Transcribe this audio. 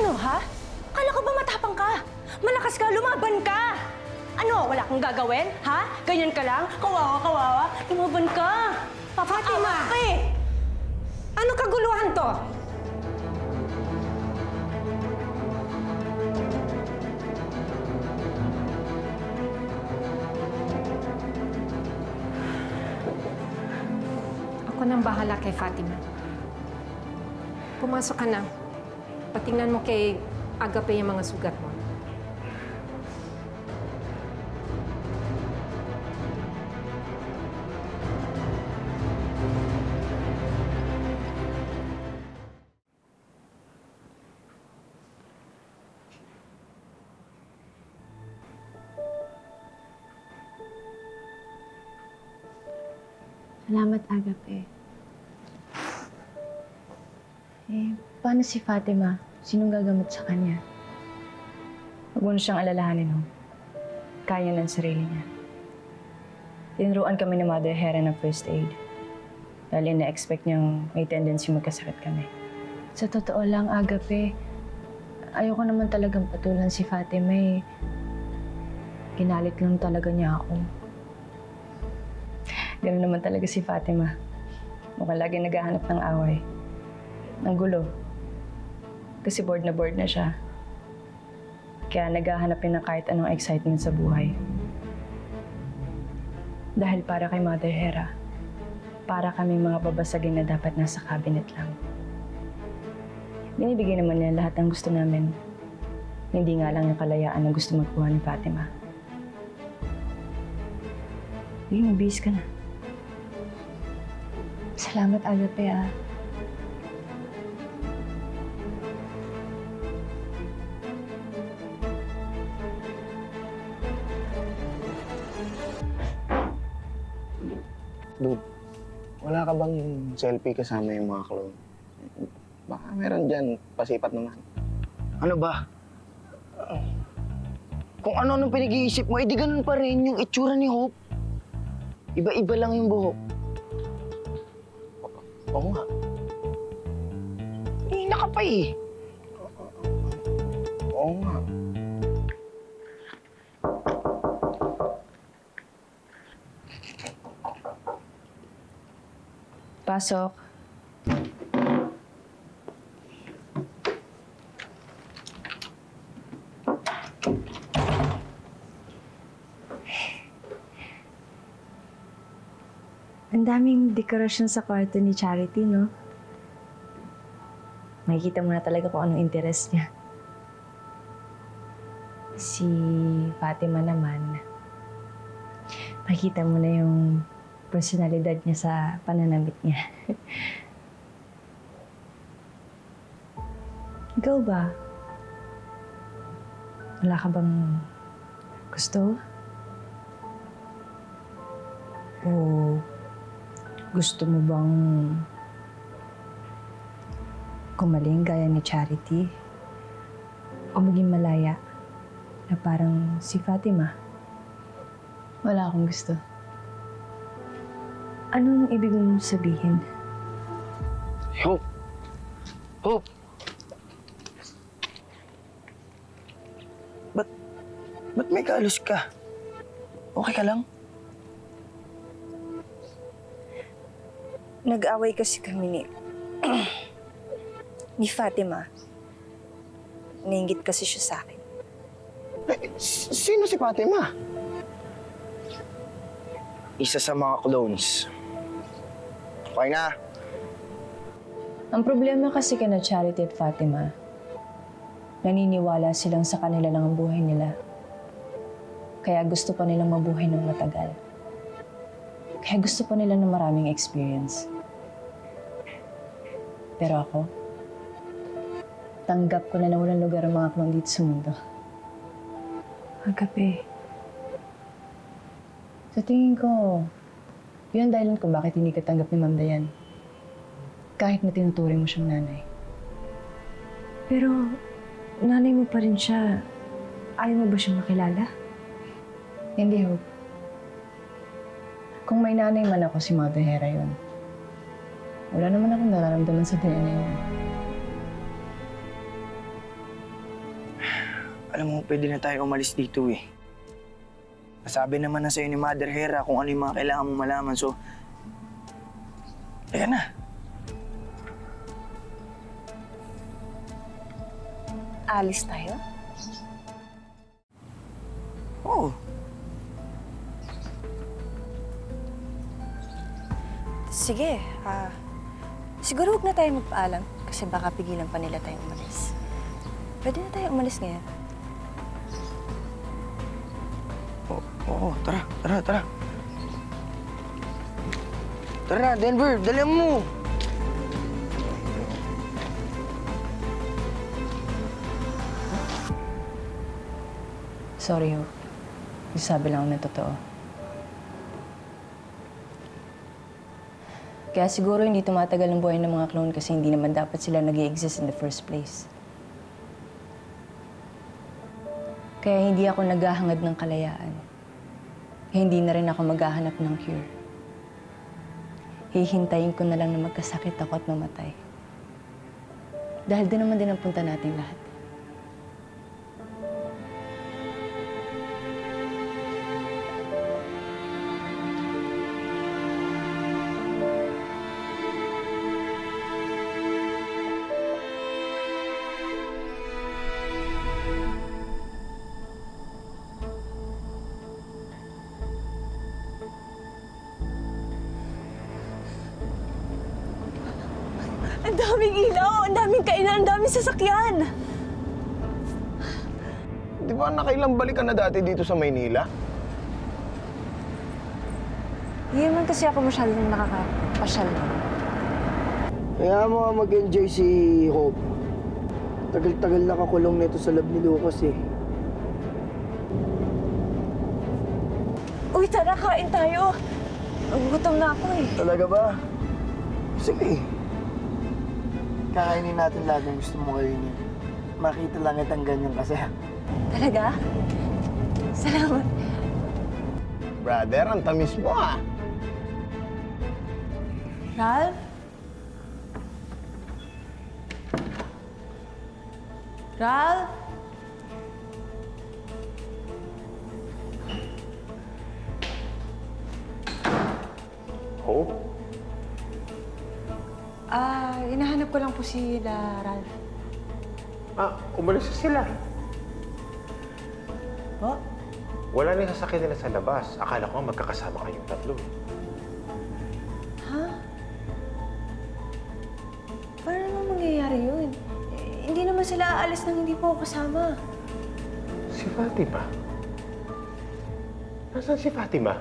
Ano, ha? Akala ko ba matapang ka? Malakas ka, lumaban ka! Ano, wala kang gagawin? Ha? Ganyan ka lang? Kawawa, kawawa? Lumaban ka! Fatima! ka eh! Ano kaguluhan to? Ako nang bahala kay Fatima. Pumasok ka na. Patingnan mo kay Agape yung mga sugat mo. Salamat, Agape. Paano si Fatima? Sinong gagamot sa kanya? Huwag mo na siyang alalahanin, ho. Kaya ng sarili niya. Tinuruan kami ni Mother Hera ng first aid. Dahil na-expect niyang may tendency magkasakit kami. Sa totoo lang, Agape, ayoko naman talagang patulan si Fatima eh. Ginalit lang talaga niya ako. Gano'n naman talaga si Fatima. Mukhang lagi naghahanap ng away. Ng gulo. Kasi bored na siya. Kaya naghahanap yun ng kahit anong excitement sa buhay. Dahil para kay Mother Hera, para kaming mga babasagin na dapat nasa cabinet lang. Binibigay naman niya lahat ng gusto namin. Hindi nga lang yung kalayaan na gusto magkuha ni Fatima. Sige, mabihis ka na. Salamat, Agape, ah. Dude, wala ka bang selfie kasama yung mga clone? Baka meron dyan, pasipat naman. Ano ba? Kung ano-anong pinag-iisip mo, edi ganun pa rin yung itsura ni Hope. Iba-iba lang yung buhok. Oo nga. Hina ka pa eh. Oo nga. Pasok. Ang daming dekorasyon sa kwarto ni Charity, no? Makikita mo na talaga kung anong interest niya. Si Fatima naman, makikita mo na yung personalidad niya sa pananamit niya. Ikaw ba? Wala ka bang gusto? O gusto mo bang kumaling gaya ni Charity? O maging malaya na parang si Fatima? Wala akong gusto. Anong ibig mong sabihin? Hope! Hope! Ba't may kalos ka? Okay ka lang? Nag-away kasi kami ni Fatima. Nainggit kasi siya sa akin. Sino si Fatima? Isa sa mga clones. Okay na. Ang problema kasi kina Charity at Fatima, naniniwala silang sa kanila lang ang buhay nila. Kaya gusto pa nilang mabuhay ng matagal. Kaya gusto pa nila ng maraming experience. Pero ako, tanggap ko na walang lugar ang mga clone dito sa mundo. Agape. Sa tingin ko, yun ang dahilan kung bakit hindi ka tanggap ni Ma'am Dayan. Kahit na tinuturing mo siyang nanay. Pero, nanay mo pa rin siya. Ayaw mo ba siyang makilala? Hindi, Hope. Kung may nanay man ako, si Mother Hera yun. Wala naman akong nararamdaman sa DNA niya. Alam mo, pwede na tayo umalis dito eh. Nasabi naman na sa'yo ni Mother Hera kung ano yung mga kailangan mong malaman. So, ayan na. Alis tayo? Oo. Sige, siguro huwag na tayo magpaalam kasi baka pigilan pa nila tayong umalis. Pwede na tayo umalis ngayon. Oo, tara. Tara, Denver, dalihan mo. Sorry, Hope. Sabi lang ako ng totoo. Kaya siguro hindi tumatagal ang buhay ng mga clone kasi hindi naman dapat sila nag-i-exist in the first place. Kaya hindi ako naghahangad ng kalayaan. Kaya hindi na rin ako maghahanap ng cure. Hihintayin ko na lang na magkasakit ako at mamatay. Dahil doon naman din ang punta natin lahat. Ang daming ilaw, ang daming kainan, ang daming sasakyan. Di ba nakailang balik ka na dati dito sa Maynila? Hindi naman kasi ako masyadong nakakapasyal. Kaya mo mag-enjoy si Hope. Tagal-tagal nakakulong nito sa lab ni Lucas eh. Uy, tara, kain tayo. Gutom na ako eh. Talaga ba? Sige. Kakainin natin lahat ng gusto mo kainin. Makita lang itang ganyan kasi. Talaga? Salamat. Brother, ang tamis mo ah. Ralph? Ralph? Hope? Hinahanap ko lang po sila, Ralph. Umalis na sila. Po? Wala na yung sasakyan nila sa labas. Akala ko magkakasama kayong tatlo. Ha? Paano naman mangyayari yun? Hindi naman sila aalis nang hindi po ako kasama. Si Fatima? Nasaan si Fatima?